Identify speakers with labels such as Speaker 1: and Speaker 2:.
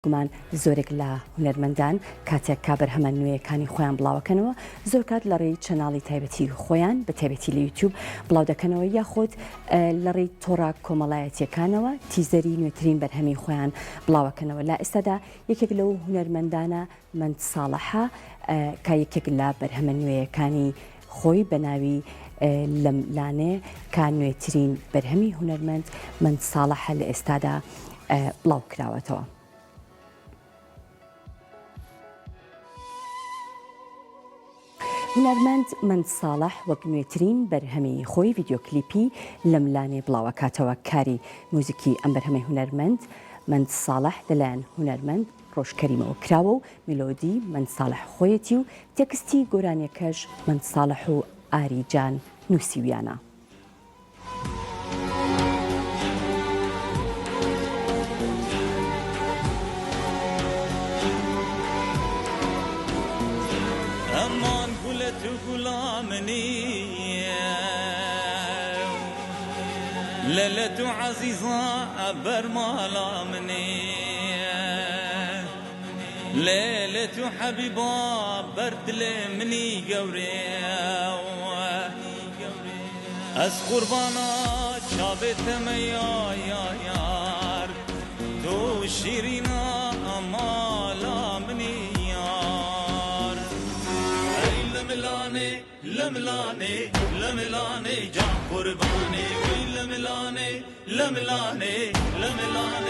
Speaker 1: گومان زۆرێک لە هونەرمەندان کاتێک کابەرهەمە نوێیەکانی خۆیان بڵاوەکەنەوە زۆر کات لە ڕێی چەناڵی تایبەتی خۆیان بە تایبەتی لە یوتیوب بڵاو دەکەنەوە یاخۆت لە ڕێی تۆڕا کۆمەڵایەتیەکانەوە تیزەری نوێترین بەرهەمی خۆیان بڵاوەکەنەوە لا ئێستادا یەکێک لەو هونەرمەندانە مەند ساڵحە کا یەکێک لە بەرهەمە نوێیەکانی خۆی بە ناوی لەملانێ کا نوێترین بەرهەمی هونەرمەند مەند ساڵحە لە ئێستادا بڵاو کراوەتەوە. هونەرمەند مەند ساڵح وەک نوێترین بەرهەمی خۆی ڤیدیۆکلیپی لەملانێ بڵاوەکاتەوە کاری موزیکی ئەم بەرهەمەی هونەرمەند مەند ساڵح لەلایەن هونەرمەند ڕۆژکەریمەوە کراوە و میلۆدی مەند ساڵح خۆیەتی و تێکستی گۆرانیەکەش مەند ساڵح و ئاریجان نووسیویانە.
Speaker 2: ليلة عزيزة برمالا مني ليلة حبيبة برد مني قوري از قربانا شابت ميا يا يار تو شيرينا مالا مني يار اي لملاني لملاني لملاني جان قرباني لملاني لملاني لملاني